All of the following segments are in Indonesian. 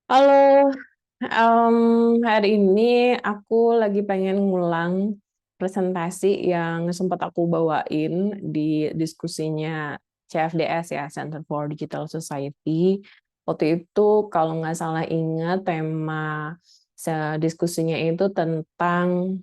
Halo, hari ini aku lagi pengen ngulang presentasi yang sempat aku bawain di diskusinya CFDS ya, Center for Digital Society. Waktu itu kalau nggak salah ingat tema diskusinya itu tentang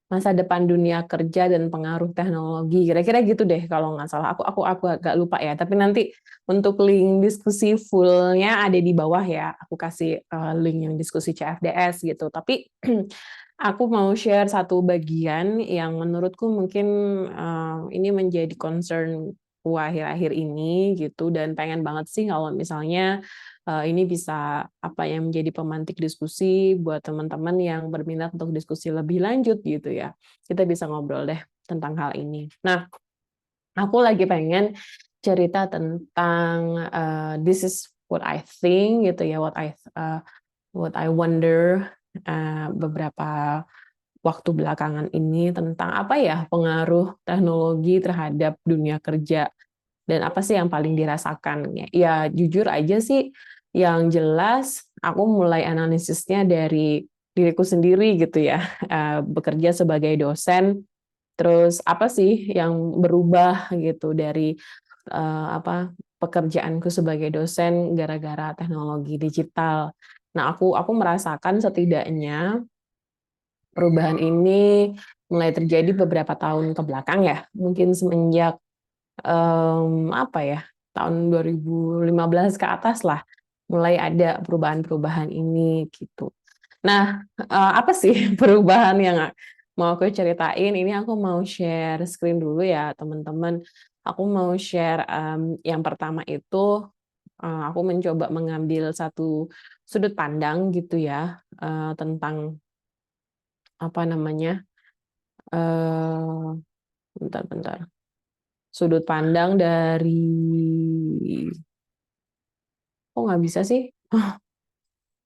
masa depan dunia kerja dan pengaruh teknologi. Kira-kira gitu deh kalau nggak salah. Aku agak lupa ya. Tapi nanti untuk link diskusi fullnya ada di bawah ya. Aku kasih link yang diskusi CFDS gitu. Tapi aku mau share satu bagian yang menurutku mungkin ini menjadi concern akhir-akhir ini gitu, dan pengen banget sih kalau misalnya ini bisa apa yang menjadi pemantik diskusi buat teman-teman yang berminat untuk diskusi lebih lanjut gitu ya. Kita bisa ngobrol deh tentang hal ini. Nah, aku lagi pengen cerita tentang this is what I think gitu ya, what I wonder beberapa waktu belakangan ini tentang apa ya pengaruh teknologi terhadap dunia kerja, dan apa sih yang paling dirasakan. Ya jujur aja sih, yang jelas aku mulai analisisnya dari diriku sendiri gitu ya. Bekerja sebagai dosen, terus apa sih yang berubah gitu dari apa pekerjaanku sebagai dosen gara-gara teknologi digital. Nah, aku merasakan setidaknya perubahan ini mulai terjadi beberapa tahun ke belakang ya, mungkin semenjak apa ya, tahun 2015 ke atas lah, mulai ada perubahan-perubahan ini gitu. Nah, apa sih perubahan yang mau aku ceritain? Ini aku mau share screen dulu ya teman-teman. Aku mau share yang pertama itu aku mencoba mengambil satu sudut pandang gitu ya, tentang apa namanya, bentar-bentar. Sudut pandang dari, kok nggak bisa sih?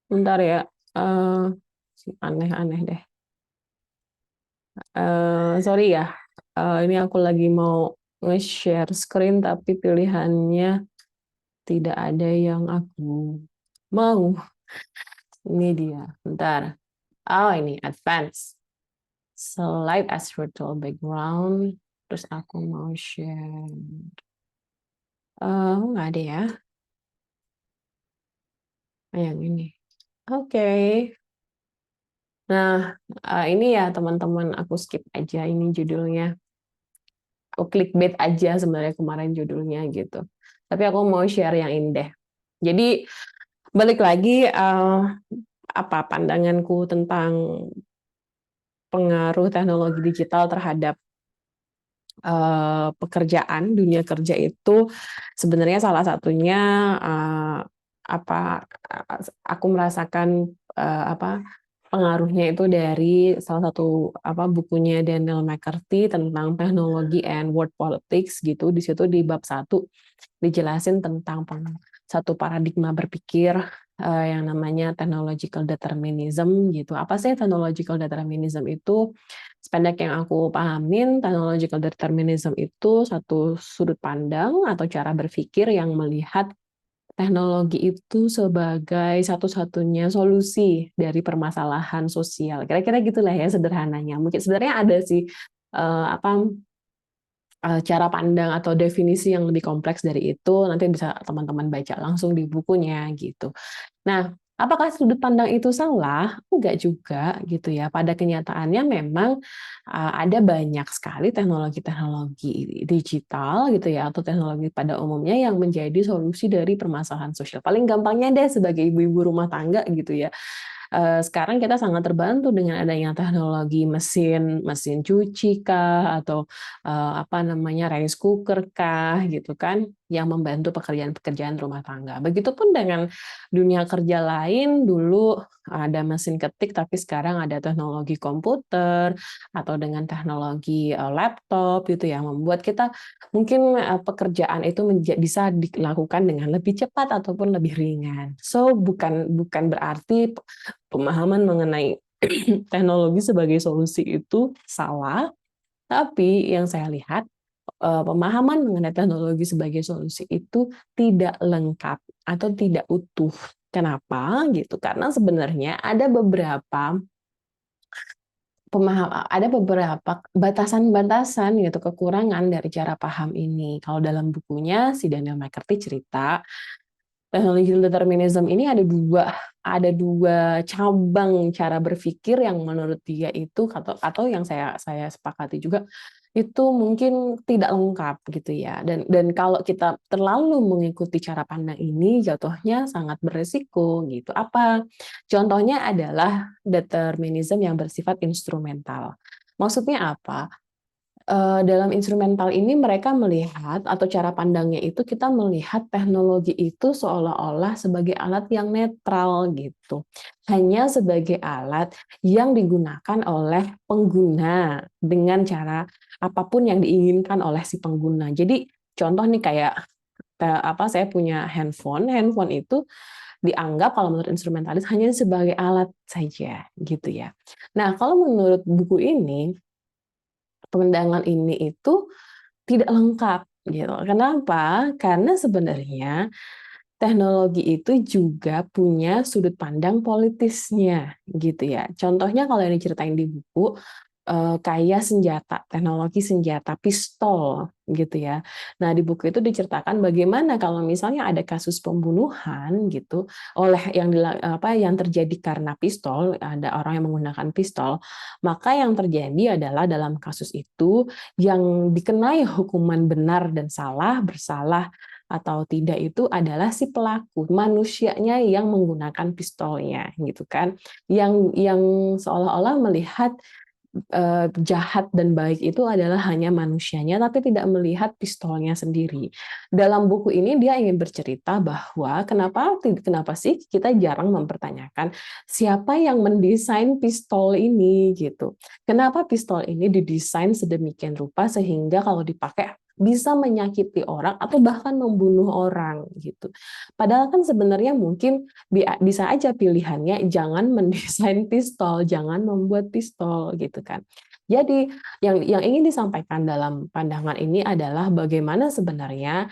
Bentar ya, eh aneh-aneh deh. Sorry ya, ini aku lagi mau nge-share screen tapi pilihannya tidak ada yang aku mau. Ini dia, bentar. Oh, ini advance. Slide as virtual background. Terus aku mau share. Nggak ada ya. Yang ini. Oke. Nah, ini ya teman-teman, aku skip aja ini judulnya. Aku clickbait aja sebenarnya kemarin judulnya gitu. Tapi aku mau share yang ini deh. Jadi balik lagi, apa pandanganku tentang pengaruh teknologi digital terhadap pekerjaan, dunia kerja itu sebenarnya salah satunya apa aku merasakan apa pengaruhnya itu dari salah satu apa bukunya Daniel McCarthy tentang teknologi and world politics gitu. Di situ di bab 1 dijelasin tentang satu paradigma berpikir yang namanya technological determinism gitu. Apa sih technological determinism itu? Sependek yang aku pahamin, technological determinism itu satu sudut pandang atau cara berpikir yang melihat teknologi itu sebagai satu-satunya solusi dari permasalahan sosial. Kira-kira gitulah ya sederhananya. Mungkin sebenarnya ada sih apa cara pandang atau definisi yang lebih kompleks dari itu, nanti bisa teman-teman baca langsung di bukunya gitu. Nah, apakah sudut pandang itu salah? Enggak juga gitu ya. Pada kenyataannya memang ada banyak sekali teknologi-teknologi digital gitu ya, atau teknologi pada umumnya yang menjadi solusi dari permasalahan sosial. Paling gampangnya deh sebagai ibu-ibu rumah tangga gitu ya. Sekarang kita sangat terbantu dengan adanya teknologi mesin mesin cuci kah, atau apa namanya rice cooker kah gitu kan, yang membantu pekerjaan-pekerjaan rumah tangga. Begitupun dengan dunia kerja lain, dulu ada mesin ketik tapi sekarang ada teknologi komputer atau dengan teknologi laptop gitu yang membuat kita mungkin pekerjaan itu bisa dilakukan dengan lebih cepat ataupun lebih ringan. So bukan berarti pemahaman mengenai teknologi sebagai solusi itu salah, tapi yang saya lihat pemahaman mengenai teknologi sebagai solusi itu tidak lengkap atau tidak utuh. Kenapa gitu? Karena sebenarnya ada beberapa batasan-batasan gitu, kekurangan dari cara paham ini. Kalau dalam bukunya si Daniel McCarthy cerita, teknologi determinism ini ada dua cabang cara berpikir yang menurut dia itu, atau yang saya sepakati juga, itu mungkin tidak lengkap gitu ya. Dan kalau kita terlalu mengikuti cara pandang ini, jatuhnya sangat beresiko gitu. Apa contohnya adalah determinism yang bersifat instrumental. Maksudnya apa? Dalam instrumental ini mereka melihat, atau cara pandangnya itu, kita melihat teknologi itu seolah-olah sebagai alat yang netral gitu. Hanya sebagai alat yang digunakan oleh pengguna dengan cara apapun yang diinginkan oleh si pengguna. Jadi contoh nih, kayak saya punya handphone itu dianggap kalau menurut instrumentalis hanya sebagai alat saja gitu ya. Nah, kalau menurut buku ini, pandangan ini itu tidak lengkap gitu. Kenapa? Karena sebenarnya teknologi itu juga punya sudut pandang politisnya gitu ya. Contohnya kalau yang diceritain di buku, kayak teknologi senjata, pistol gitu ya. Nah, di buku itu diceritakan bagaimana kalau misalnya ada kasus pembunuhan gitu oleh yang terjadi karena pistol, ada orang yang menggunakan pistol, maka yang terjadi adalah dalam kasus itu yang dikenai hukuman benar dan salah, bersalah atau tidak, itu adalah si pelaku, manusianya yang menggunakan pistolnya gitu kan. Yang seolah-olah melihat jahat dan baik itu adalah hanya manusianya, tapi tidak melihat pistolnya sendiri. Dalam buku ini dia ingin bercerita bahwa kenapa sih kita jarang mempertanyakan siapa yang mendesain pistol ini gitu. Kenapa pistol ini didesain sedemikian rupa sehingga kalau dipakai bisa menyakiti orang atau bahkan membunuh orang gitu. Padahal kan sebenarnya mungkin bisa aja pilihannya jangan mendesain pistol, jangan membuat pistol gitu kan. Jadi yang ingin disampaikan dalam pandangan ini adalah bagaimana sebenarnya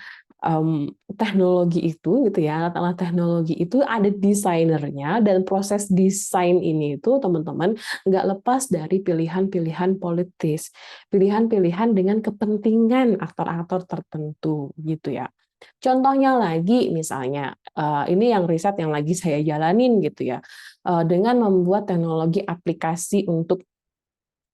teknologi itu gitu ya, alat-alat teknologi itu ada desainernya, dan proses desain ini itu teman-teman nggak lepas dari pilihan-pilihan politis, pilihan-pilihan dengan kepentingan aktor-aktor tertentu gitu ya. Contohnya lagi, misalnya, ini yang riset yang lagi saya jalanin gitu ya, dengan membuat teknologi aplikasi untuk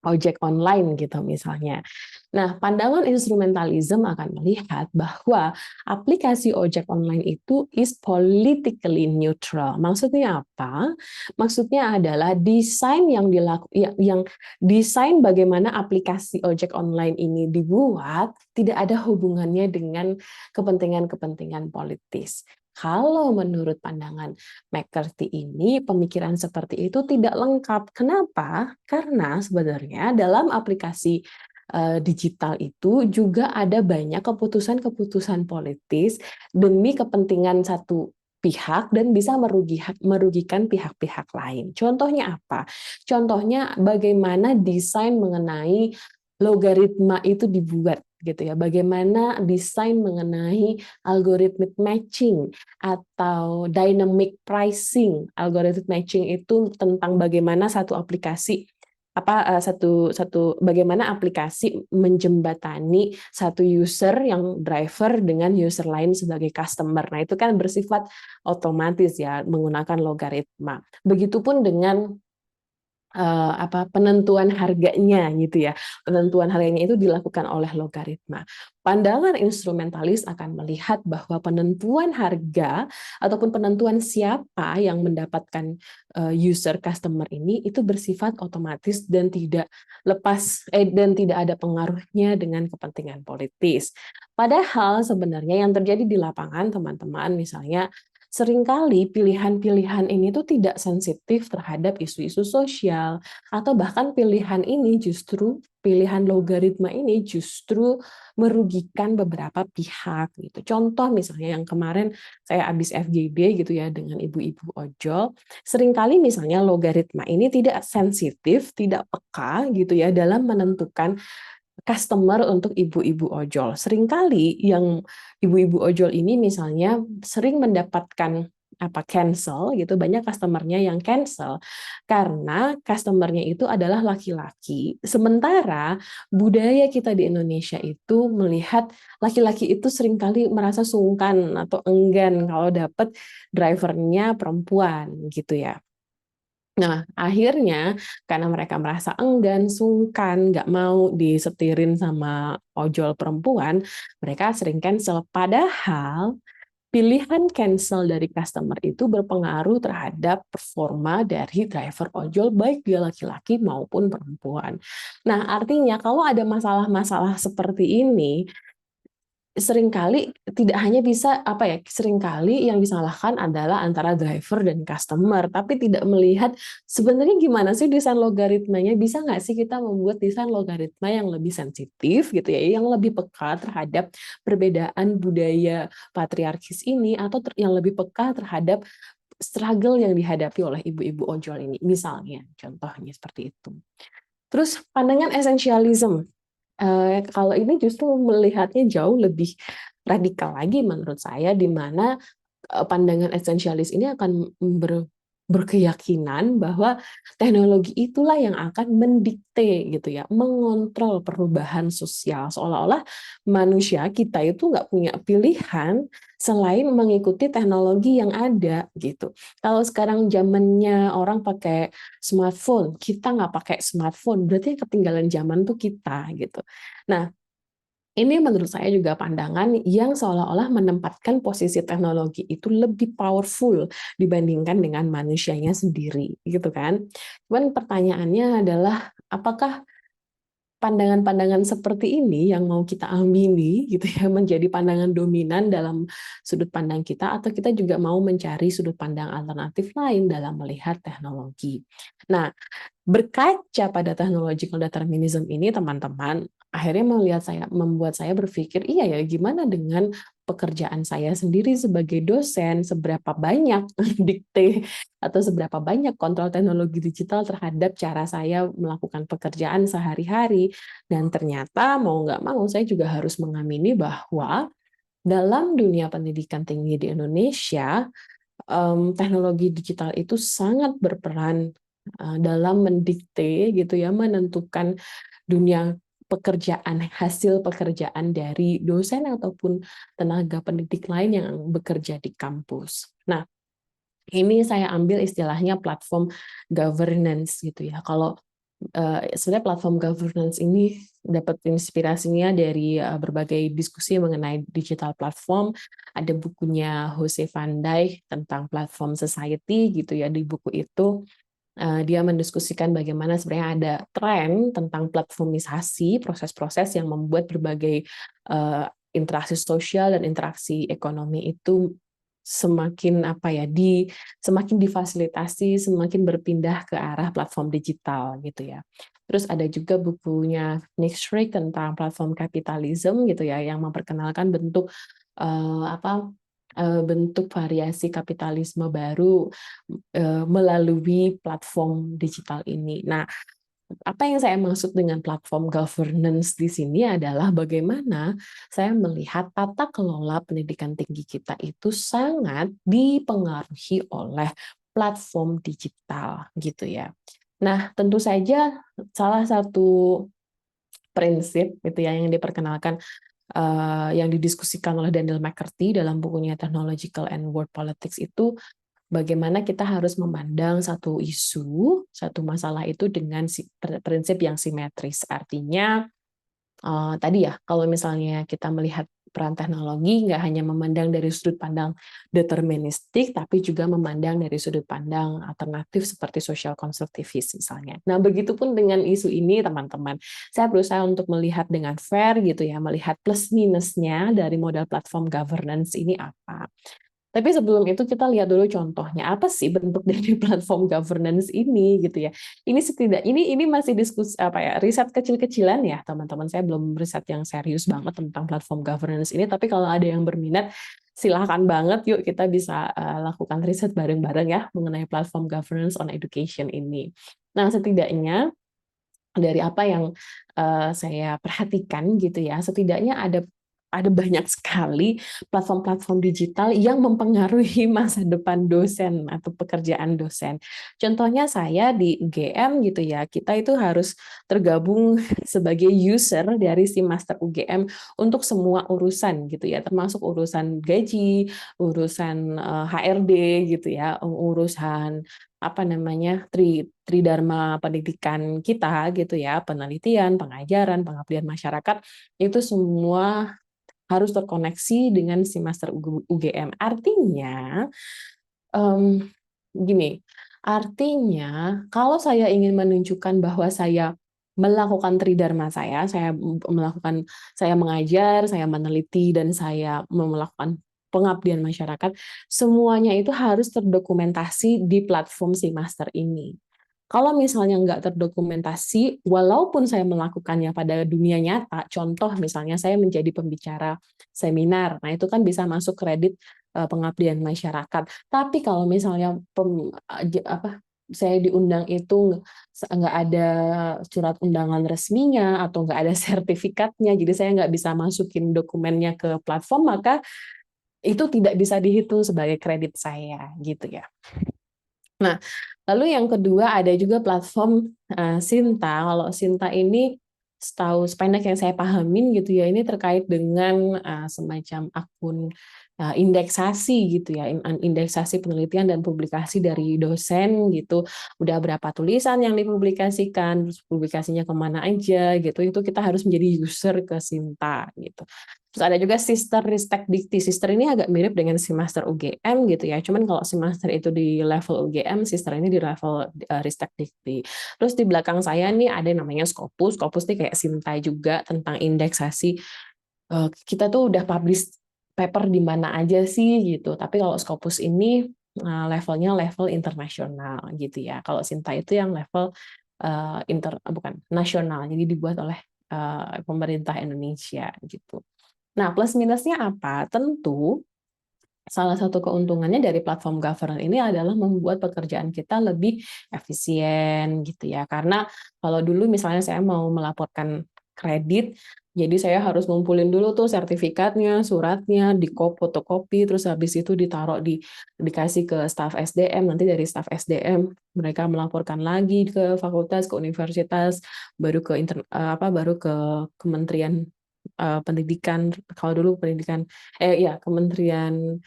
ojek online gitu misalnya. Nah, pandangan instrumentalism akan melihat bahwa aplikasi ojek online itu is politically neutral. Maksudnya apa? Maksudnya adalah desain yang desain bagaimana aplikasi ojek online ini dibuat tidak ada hubungannya dengan kepentingan-kepentingan politis. Kalau menurut pandangan McCarthy ini, pemikiran seperti itu tidak lengkap. Kenapa? Karena sebenarnya dalam aplikasi digital itu juga ada banyak keputusan-keputusan politis demi kepentingan satu pihak dan bisa merugikan pihak-pihak lain. Contohnya apa? Contohnya bagaimana desain mengenai logaritma itu dibuat gitu ya. Bagaimana desain mengenai algoritmic matching atau dynamic pricing. Algoritmic matching itu tentang bagaimana satu aplikasi bagaimana aplikasi menjembatani satu user yang driver dengan user lain sebagai customer. Nah, itu kan bersifat otomatis ya, menggunakan logaritma. Begitupun dengan penentuan harganya gitu ya. Penentuan harganya itu dilakukan oleh logaritma. Pandangan instrumentalis akan melihat bahwa penentuan harga ataupun penentuan siapa yang mendapatkan user customer ini itu bersifat otomatis dan dan tidak ada pengaruhnya dengan kepentingan politis. Padahal sebenarnya yang terjadi di lapangan, teman-teman, misalnya seringkali pilihan-pilihan ini tuh tidak sensitif terhadap isu-isu sosial, atau bahkan pilihan logaritma ini justru merugikan beberapa pihak gitu. Contoh misalnya yang kemarin saya habis FGD gitu ya dengan ibu-ibu ojol, seringkali misalnya logaritma ini tidak sensitif, tidak peka gitu ya dalam menentukan customer untuk ibu-ibu ojol. Seringkali yang ibu-ibu ojol ini misalnya sering mendapatkan cancel gitu, banyak customer-nya yang cancel karena customer-nya itu adalah laki-laki. Sementara budaya kita di Indonesia itu melihat laki-laki itu seringkali merasa sungkan atau enggan kalau dapat drivernya perempuan gitu ya. Nah, akhirnya karena mereka merasa enggan, sungkan, nggak mau disetirin sama ojol perempuan, mereka sering cancel. Padahal pilihan cancel dari customer itu berpengaruh terhadap performa dari driver ojol, baik dia laki-laki maupun perempuan. Nah, artinya kalau ada masalah-masalah seperti ini, seringkali tidak hanya bisa seringkali yang disalahkan adalah antara driver dan customer, tapi tidak melihat sebenarnya gimana sih desain logaritmanya, bisa nggak sih kita membuat desain logaritma yang lebih sensitif gitu ya, yang lebih peka terhadap perbedaan budaya patriarkis ini, atau yang lebih peka terhadap struggle yang dihadapi oleh ibu-ibu ojol ini, misalnya contohnya seperti itu. Terus pandangan esensialisme. Kalau ini justru melihatnya jauh lebih radikal lagi menurut saya, di mana pandangan esensialis ini akan berkeyakinan bahwa teknologi itulah yang akan mendikte gitu ya, mengontrol perubahan sosial, seolah-olah manusia kita itu nggak punya pilihan selain mengikuti teknologi yang ada gitu. Kalau sekarang zamannya orang pakai smartphone, kita nggak pakai smartphone, berarti yang ketinggalan zaman tuh kita gitu. Nah, ini menurut saya juga pandangan yang seolah-olah menempatkan posisi teknologi itu lebih powerful dibandingkan dengan manusianya sendiri, gitu kan. Cuman pertanyaannya adalah, apakah pandangan-pandangan seperti ini yang mau kita amini gitu ya, menjadi pandangan dominan dalam sudut pandang kita, atau kita juga mau mencari sudut pandang alternatif lain dalam melihat teknologi. Nah, berkaca pada technological determinism ini, teman-teman, akhirnya membuat saya berpikir, iya ya, gimana dengan pekerjaan saya sendiri sebagai dosen, seberapa banyak dikte atau seberapa banyak kontrol teknologi digital terhadap cara saya melakukan pekerjaan sehari-hari. Dan ternyata mau nggak mau saya juga harus mengamini bahwa dalam dunia pendidikan tinggi di Indonesia, teknologi digital itu sangat berperan dalam mendikte gitu ya, menentukan dunia pekerjaan, hasil pekerjaan dari dosen ataupun tenaga pendidik lain yang bekerja di kampus. Nah, ini saya ambil istilahnya platform governance gitu ya. Kalau sebenarnya platform governance ini dapat inspirasinya dari berbagai diskusi mengenai digital platform. Ada bukunya Jose Van Dijk tentang platform society gitu ya. Di buku itu dia mendiskusikan bagaimana sebenarnya ada tren tentang platformisasi, proses-proses yang membuat berbagai interaksi sosial dan interaksi ekonomi itu semakin semakin difasilitasi, semakin berpindah ke arah platform digital gitu ya. Terus ada juga bukunya Nick Schrick tentang platform kapitalisme gitu ya, yang memperkenalkan bentuk bentuk variasi kapitalisme baru melalui platform digital ini. Nah, apa yang saya maksud dengan platform governance di sini adalah bagaimana saya melihat tata kelola pendidikan tinggi kita itu sangat dipengaruhi oleh platform digital gitu ya. Nah, tentu saja salah satu prinsip gitu ya yang diperkenalkan yang didiskusikan oleh Daniel McCarthy dalam bukunya Technological and World Politics itu bagaimana kita harus memandang satu isu, satu masalah itu dengan prinsip yang simetris. Artinya, tadi ya, kalau misalnya kita melihat peran teknologi, nggak hanya memandang dari sudut pandang deterministik, tapi juga memandang dari sudut pandang alternatif seperti social constructivist misalnya. Nah, begitupun dengan isu ini, teman-teman. Saya berusaha untuk melihat dengan fair gitu ya, melihat plus minusnya dari model platform governance ini apa. Tapi sebelum itu kita lihat dulu contohnya, apa sih bentuk dari platform governance ini gitu ya. Ini masih diskusi riset kecil-kecilan ya, teman-teman. Saya belum riset yang serius banget tentang platform governance ini, tapi kalau ada yang berminat silahkan banget, yuk kita bisa lakukan riset bareng-bareng ya mengenai platform governance on education ini. Nah, setidaknya dari apa yang saya perhatikan gitu ya, setidaknya ada ada banyak sekali platform-platform digital yang mempengaruhi masa depan dosen atau pekerjaan dosen. Contohnya saya di UGM gitu ya, kita itu harus tergabung sebagai user dari si Master UGM untuk semua urusan gitu ya, termasuk urusan gaji, urusan HRD gitu ya, urusan apa namanya tridharma pendidikan kita gitu ya, penelitian, pengajaran, pengabdian masyarakat, itu semua harus terkoneksi dengan si Master UGM. Artinya, gini, artinya kalau saya ingin menunjukkan bahwa saya melakukan tridharma saya melakukan, saya mengajar, saya meneliti, dan saya melakukan pengabdian masyarakat, semuanya itu harus terdokumentasi di platform si Master ini. Kalau misalnya nggak terdokumentasi, walaupun saya melakukannya pada dunia nyata, contoh misalnya saya menjadi pembicara seminar, nah itu kan bisa masuk kredit pengabdian masyarakat. Tapi kalau misalnya saya diundang itu nggak ada surat undangan resminya atau nggak ada sertifikatnya, jadi saya nggak bisa masukin dokumennya ke platform, maka itu tidak bisa dihitung sebagai kredit saya, gitu ya. Nah, lalu yang kedua ada juga platform Sinta. Kalau Sinta ini sependek yang saya pahamin gitu ya, ini terkait dengan semacam akun indeksasi gitu ya, indeksasi penelitian dan publikasi dari dosen gitu. Udah berapa tulisan yang dipublikasikan, terus publikasinya kemana aja gitu. Itu kita harus menjadi user ke Sinta gitu. Terus ada juga Sister Ristek Dikti. Sister ini agak mirip dengan si Master UGM gitu ya. Cuman kalau si Master itu di level UGM, Sister ini di level Ristek Dikti. Terus di belakang saya nih ada yang namanya Scopus. Scopus ini kayak Sintai juga tentang indeksasi. Kita tuh udah publish paper di mana aja sih gitu. Tapi kalau Scopus ini levelnya level internasional gitu ya. Kalau Sintai itu yang level bukan nasional. Jadi dibuat oleh pemerintah Indonesia gitu. Nah, plus minusnya apa? Tentu salah satu keuntungannya dari platform governance ini adalah membuat pekerjaan kita lebih efisien gitu ya. Karena kalau dulu misalnya saya mau melaporkan kredit, jadi saya harus ngumpulin dulu tuh sertifikatnya, suratnya, fotokopi, terus habis itu dikasih ke staf SDM, nanti dari staf SDM mereka melaporkan lagi ke fakultas, ke universitas, baru ke Kementerian pendidikan. Kalau dulu pendidikan ya Kementerian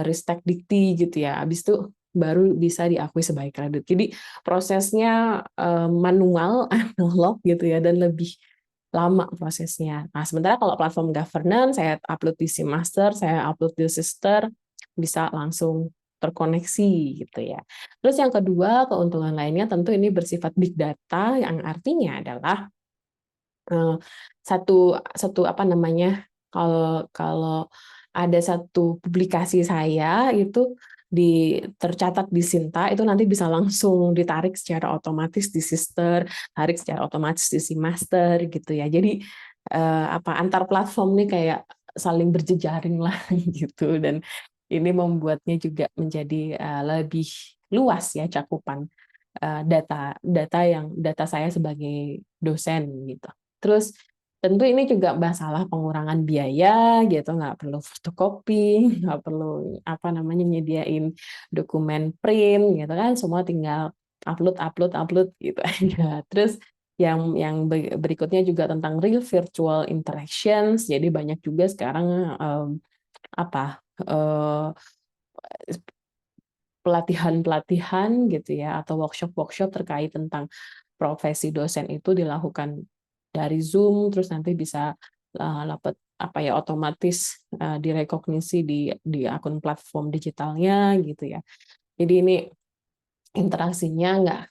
Ristek Dikti gitu ya. Habis itu baru bisa diakui sebagai kredit. Jadi prosesnya manual, analog gitu ya, dan lebih lama prosesnya. Nah, sementara kalau platform governance, saya upload di Master, saya upload di Sister, bisa langsung terkoneksi gitu ya. Terus yang kedua, keuntungan lainnya tentu ini bersifat big data, yang artinya adalah satu apa namanya, kalau kalau ada satu publikasi saya itu tercatat di Sinta, itu nanti bisa langsung ditarik secara otomatis di Sister, tarik secara otomatis di si Master gitu ya. Jadi antar platform nih kayak saling berjejaring lah gitu, dan ini membuatnya juga menjadi lebih luas ya cakupan data saya sebagai dosen gitu. Terus tentu ini juga masalah pengurangan biaya gitu, nggak perlu fotokopi, nggak perlu apa namanya nyediain dokumen print gitu kan, semua tinggal upload gitu aja. Terus yang berikutnya juga tentang real virtual interactions. Jadi banyak juga sekarang pelatihan-pelatihan gitu ya, atau workshop-workshop terkait tentang profesi dosen itu dilakukan dari Zoom, terus nanti bisa dapat otomatis direkognisi di akun platform digitalnya gitu ya. Jadi ini interaksinya nggak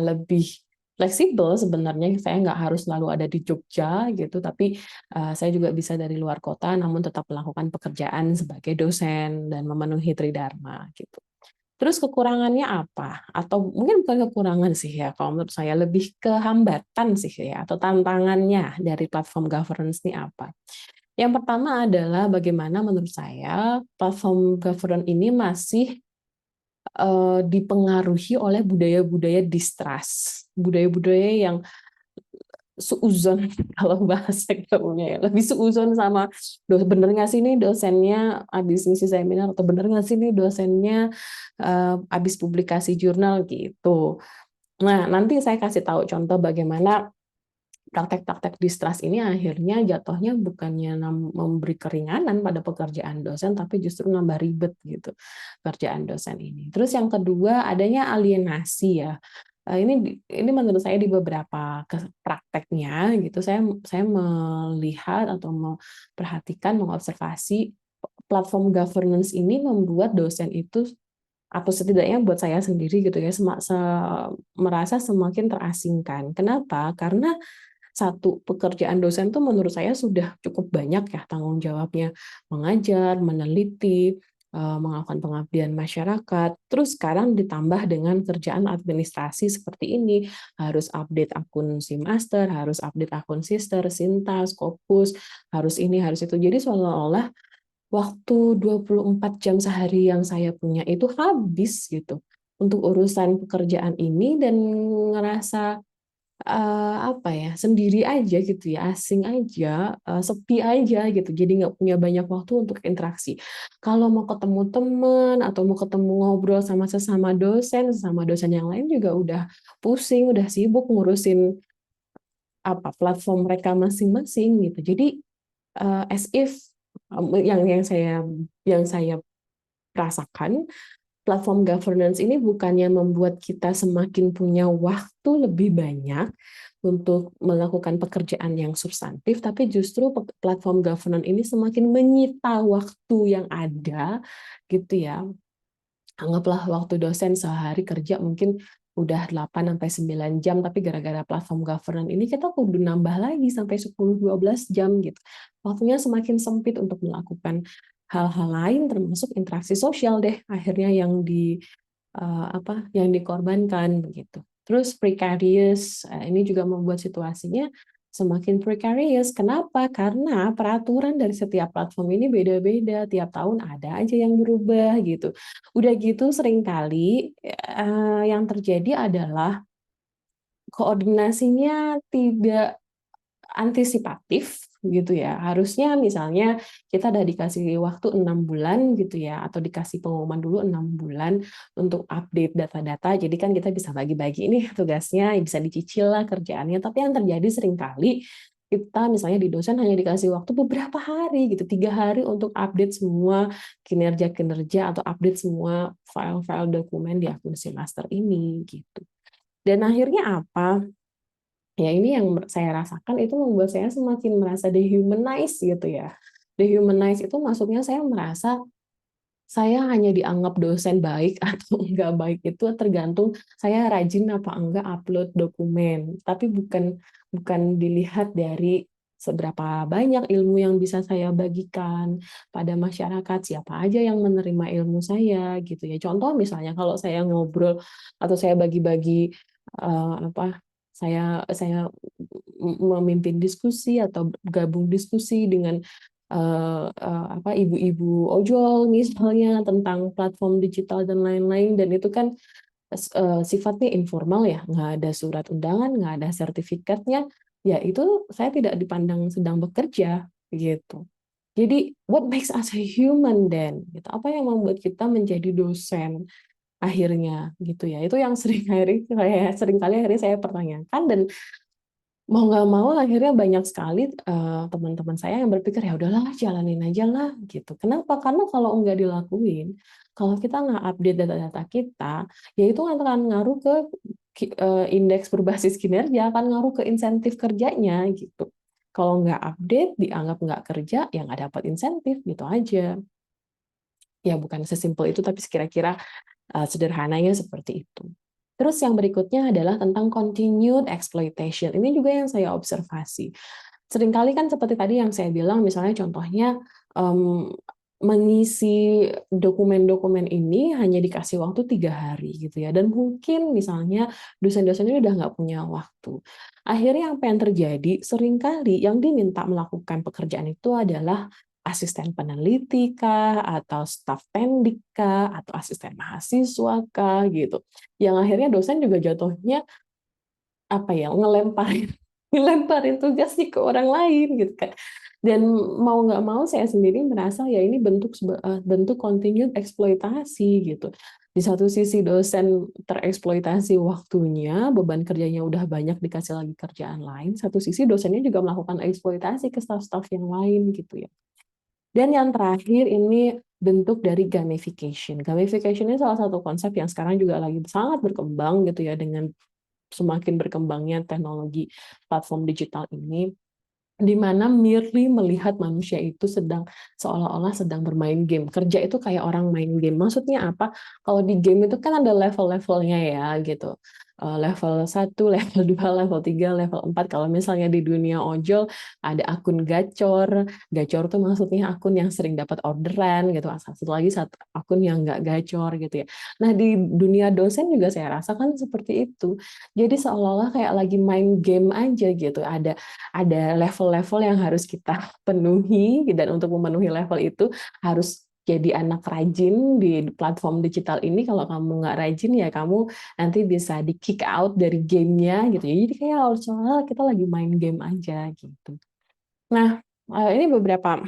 lebih fleksibel sebenarnya. Saya nggak harus selalu ada di Jogja gitu, tapi saya juga bisa dari luar kota namun tetap melakukan pekerjaan sebagai dosen dan memenuhi tridharma gitu. Terus kekurangannya apa? Atau mungkin bukan kekurangan sih ya, kalau menurut saya lebih ke hambatan sih ya, atau tantangannya dari platform governance ini apa? Yang pertama adalah bagaimana menurut saya platform governance ini masih dipengaruhi oleh budaya-budaya distrust, budaya-budaya yang suuzon kalau bahasa kamunya ya, lebih suuzon sama bener nggak sih nih dosennya habis ngisi seminar, atau bener nggak sih nih dosennya habis publikasi jurnal gitu. Nah, nanti saya kasih tahu contoh bagaimana praktek-praktek distrust ini akhirnya jatuhnya bukannya memberi keringanan pada pekerjaan dosen, tapi justru nambah ribet gitu pekerjaan dosen ini. Terus yang kedua, adanya alienasi ya. Ini menurut saya di beberapa prakteknya gitu, saya melihat atau memperhatikan, mengobservasi platform governance ini membuat dosen itu, atau setidaknya buat saya sendiri gitu ya, merasa semakin terasingkan. Kenapa? Karena satu, pekerjaan dosen tuh menurut saya sudah cukup banyak ya tanggung jawabnya, mengajar, meneliti, melakukan pengabdian masyarakat. Terus sekarang ditambah dengan kerjaan administrasi seperti ini, harus update akun si master, harus update akun sister, Sinta, Scopus, harus ini, harus itu. Jadi seolah-olah waktu 24 jam sehari yang saya punya itu habis gitu untuk urusan pekerjaan ini, dan ngerasa apa ya, sendiri aja gitu ya, asing aja, sepi aja gitu. Jadi nggak punya banyak waktu untuk interaksi. Kalau mau ketemu teman atau mau ketemu ngobrol sama sesama dosen yang lain juga udah pusing, udah sibuk ngurusin platform mereka masing-masing gitu. Jadi as if yang saya rasakan, platform governance ini bukannya membuat kita semakin punya waktu lebih banyak untuk melakukan pekerjaan yang substantif, tapi justru platform governance ini semakin menyita waktu yang ada, gitu ya. Anggaplah waktu dosen sehari kerja mungkin udah 8 sampai 9 jam, tapi gara-gara platform governance ini kita kudu nambah lagi sampai 10-12 jam gitu. Waktunya semakin sempit untuk melakukan hal-hal lain, termasuk interaksi sosial deh akhirnya yang dikorbankan begitu. Terus precarious, ini juga membuat situasinya semakin precarious. Kenapa? Karena peraturan dari setiap platform ini beda-beda, tiap tahun ada aja yang berubah gitu. Udah gitu seringkali yang terjadi adalah koordinasinya tidak antisipatif gitu ya. Harusnya misalnya kita udah dikasih waktu 6 bulan gitu ya, atau dikasih pengumuman dulu 6 bulan untuk update data-data. Jadi kan kita bisa bagi-bagi ini tugasnya, bisa dicicil lah kerjaannya. Tapi yang terjadi seringkali kita misalnya di dosen hanya dikasih waktu beberapa hari gitu, 3 hari untuk update semua kinerja-kinerja atau update semua file-file dokumen di akun si master ini gitu. Dan akhirnya apa? Ya ini yang saya rasakan itu membuat saya semakin merasa dehumanize gitu ya. Dehumanize itu maksudnya saya merasa saya hanya dianggap dosen baik atau enggak baik itu tergantung saya rajin apa enggak upload dokumen. Tapi bukan bukan dilihat dari seberapa banyak ilmu yang bisa saya bagikan pada masyarakat, siapa aja yang menerima ilmu saya gitu ya. Contoh misalnya kalau saya ngobrol atau saya bagi-bagi saya memimpin diskusi atau gabung diskusi dengan ibu-ibu ojol misalnya tentang platform digital dan lain-lain, dan itu kan sifatnya informal ya, nggak ada surat undangan, nggak ada sertifikatnya, ya itu saya tidak dipandang sedang bekerja gitu. Jadi what makes us a human then? Gitu. Apa yang membuat kita menjadi dosen akhirnya gitu ya? Itu yang sering kali akhirnya saya pertanyakan, dan mau nggak mau akhirnya banyak sekali teman-teman saya yang berpikir ya udahlah jalanin aja lah gitu. Kenapa? Karena kalau nggak dilakuin, kalau kita nggak update data-data kita, ya itu akan ngaruh ke indeks berbasis kinerja, akan ngaruh ke insentif kerjanya gitu. Kalau nggak update, dianggap nggak kerja, ya nggak dapat insentif gitu aja. Ya bukan sesimpel itu, tapi kira-kira sederhananya seperti itu. Terus yang berikutnya adalah tentang continued exploitation. Ini juga yang saya observasi. Seringkali kan seperti tadi yang saya bilang, misalnya contohnya mengisi dokumen-dokumen ini hanya dikasih waktu 3 hari gitu ya, dan mungkin misalnya dosen-dosennya udah nggak punya waktu. Akhirnya apa yang terjadi? Seringkali yang diminta melakukan pekerjaan itu adalah asisten peneliti kah, atau staf pendik kah, atau asisten mahasiswa kah gitu. Yang akhirnya dosen juga jatuhnya ngelemparin ngelemparin tugasnya ke orang lain gitu kan. Dan mau nggak mau saya sendiri merasa ya ini bentuk continued eksploitasi gitu. Di satu sisi dosen tereksploitasi waktunya, beban kerjanya udah banyak dikasih lagi kerjaan lain, satu sisi dosennya juga melakukan eksploitasi ke staf-staf yang lain gitu ya. Dan yang terakhir ini bentuk dari gamification. Gamification ini salah satu konsep yang sekarang juga lagi sangat berkembang gitu ya dengan semakin berkembangnya teknologi platform digital ini, di mana merely melihat manusia itu seolah-olah sedang bermain game. Kerja itu kayak orang main game. Maksudnya apa? Kalau di game itu kan ada level-levelnya ya gitu. Level 1, level 2, level 3, level 4. Kalau misalnya di dunia ojol ada akun gacor. Gacor tuh maksudnya akun yang sering dapat orderan gitu. Satu lagi satu akun yang nggak gacor gitu ya. Nah, di dunia dosen juga saya rasakan seperti itu. Jadi seolah-olah kayak lagi main game aja gitu. Ada level-level yang harus kita penuhi, dan untuk memenuhi level itu harus jadi anak rajin di platform digital ini. Kalau kamu nggak rajin ya kamu nanti bisa di kick out dari gamenya gitu. Jadi kayak soalnya kita lagi main game aja gitu. Nah, ini beberapa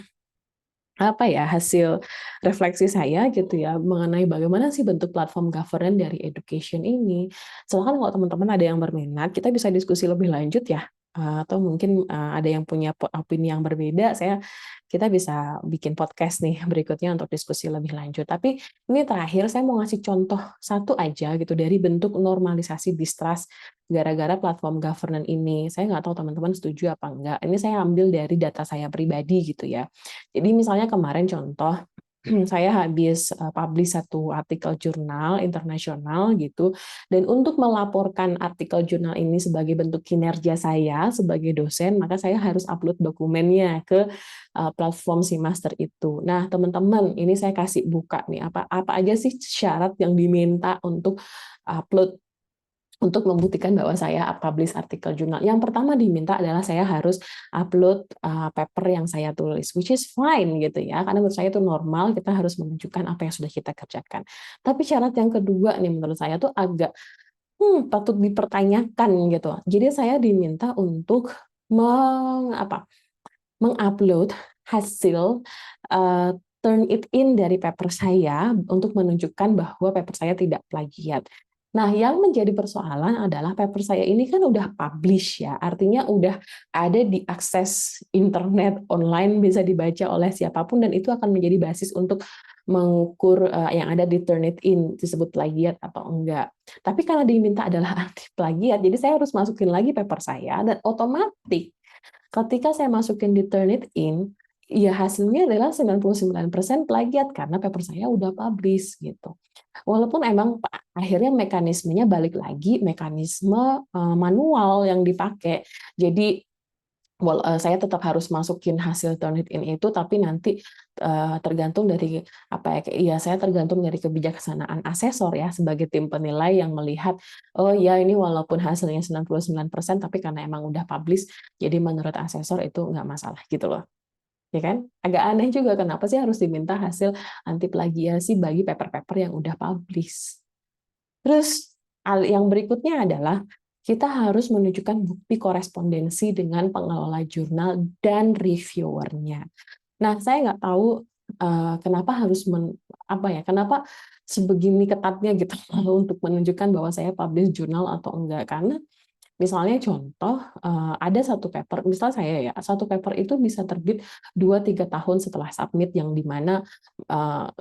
hasil refleksi saya gitu ya mengenai bagaimana sih bentuk platform governance dari education ini. Silahkan kalau teman-teman ada yang berminat, kita bisa diskusi lebih lanjut ya. Atau mungkin ada yang punya opini yang berbeda, kita bisa bikin podcast nih berikutnya untuk diskusi lebih lanjut. Tapi ini terakhir saya mau ngasih contoh satu aja gitu dari bentuk normalisasi distrust gara-gara platform governance ini. Saya nggak tahu teman-teman setuju apa enggak. Ini saya ambil dari data saya pribadi gitu ya. Jadi misalnya kemarin contoh, saya habis publish satu artikel jurnal internasional gitu, dan untuk melaporkan artikel jurnal ini sebagai bentuk kinerja saya sebagai dosen, maka saya harus upload dokumennya ke platform si master itu. Nah, teman-teman, ini saya kasih buka nih, apa aja sih syarat yang diminta untuk upload, untuk membuktikan bahwa saya publish artikel jurnal. Yang pertama diminta adalah saya harus upload paper yang saya tulis, which is fine gitu ya, karena menurut saya itu normal, kita harus menunjukkan apa yang sudah kita kerjakan. Tapi syarat yang kedua nih menurut saya tuh agak patut dipertanyakan gitu. Jadi saya diminta untuk mengupload hasil turn it in dari paper saya untuk menunjukkan bahwa paper saya tidak plagiat. Nah, yang menjadi persoalan adalah paper saya ini kan udah publish ya, artinya udah ada di akses internet online, bisa dibaca oleh siapapun, dan itu akan menjadi basis untuk mengukur yang ada di Turnitin disebut plagiat atau enggak. Tapi karena diminta adalah anti plagiat, jadi saya harus masukin lagi paper saya, dan otomatis ketika saya masukin di Turnitin, ya hasilnya adalah 99% plagiat karena paper saya udah publish gitu. Walaupun emang akhirnya mekanismenya balik lagi mekanisme manual yang dipakai. Jadi saya tetap harus masukin hasil Turnitin itu, tapi nanti tergantung dari saya tergantung dari kebijaksanaan asesor ya sebagai tim penilai yang melihat, oh ya ini walaupun hasilnya 99% tapi karena emang udah publish, jadi menurut asesor itu nggak masalah gitu loh. Ya kan? Agak aneh juga kenapa sih harus diminta hasil anti plagiasi bagi paper-paper yang udah publish. Terus yang berikutnya adalah kita harus menunjukkan bukti korespondensi dengan pengelola jurnal dan reviewernya. Nah, saya nggak tahu kenapa harus kenapa sebegini ketatnya gitu untuk menunjukkan bahwa saya publish jurnal atau enggak. Karena misalnya contoh, ada satu paper, misal saya ya, satu paper itu bisa terbit 2-3 tahun setelah submit, yang dimana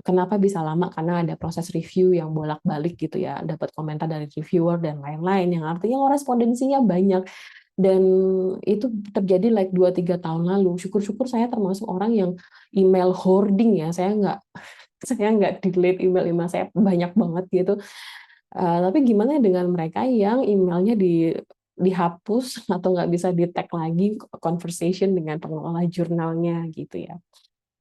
kenapa bisa lama, karena ada proses review yang bolak-balik gitu ya, dapat komentar dari reviewer dan lain-lain, yang artinya korespondensinya banyak. Dan itu terjadi 2-3 tahun lalu. Syukur-syukur saya termasuk orang yang email hoarding ya, saya nggak delete email saya banyak banget gitu. Tapi gimana dengan mereka yang emailnya dihapus atau nggak bisa di-tag lagi conversation dengan pengelola jurnalnya gitu ya.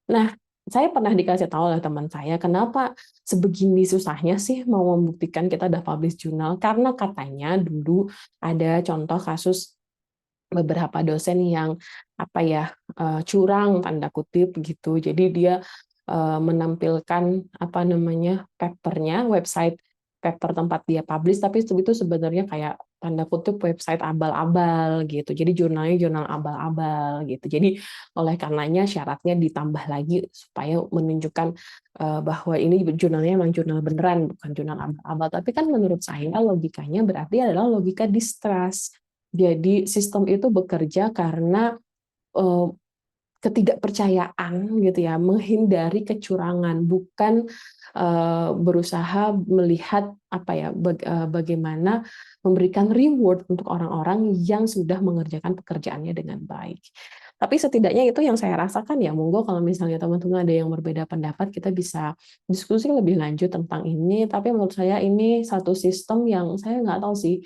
Nah, saya pernah dikasih tahu oleh teman saya, kenapa sebegini susahnya sih mau membuktikan kita udah publish jurnal, karena katanya dulu ada contoh kasus beberapa dosen yang curang tanda kutip gitu. Jadi dia menampilkan papernya, website paper tempat dia publish, tapi itu sebenarnya kayak tanda kutip website abal-abal gitu. Jadi jurnalnya jurnal abal-abal gitu. Jadi oleh karenanya syaratnya ditambah lagi supaya menunjukkan bahwa ini jurnalnya memang jurnal beneran, bukan jurnal abal-abal. Tapi kan menurut saya logikanya berarti adalah logika distrust. Jadi sistem itu bekerja karena eh, ketidakpercayaan gitu ya, menghindari kecurangan, bukan berusaha melihat apa ya bagaimana memberikan reward untuk orang-orang yang sudah mengerjakan pekerjaannya dengan baik. Tapi setidaknya itu yang saya rasakan ya, monggo kalau misalnya teman-teman ada yang berbeda pendapat, kita bisa diskusi lebih lanjut tentang ini. Tapi menurut saya ini satu sistem yang saya nggak tahu sih,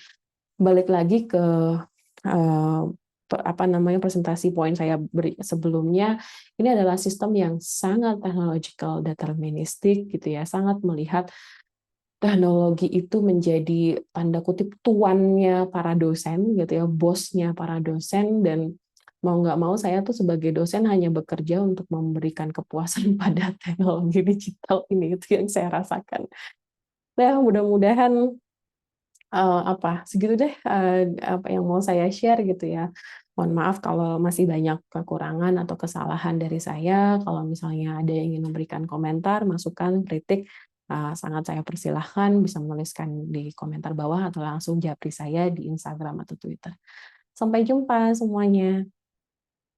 balik lagi ke eh, apa namanya presentasi poin saya sebelumnya, ini adalah sistem yang sangat technological deterministik gitu ya, sangat melihat teknologi itu menjadi tanda kutip tuannya para dosen gitu ya, bosnya para dosen, dan mau nggak mau saya tuh sebagai dosen hanya bekerja untuk memberikan kepuasan pada teknologi digital ini, itu yang saya rasakan. Nah, mudah-mudahan apa segitu deh apa yang mau saya share gitu ya. Mohon maaf kalau masih banyak kekurangan atau kesalahan dari saya. Kalau misalnya ada yang ingin memberikan komentar, masukan, kritik, sangat saya persilahkan bisa menuliskan di komentar bawah atau langsung japri saya di Instagram atau Twitter. Sampai jumpa semuanya.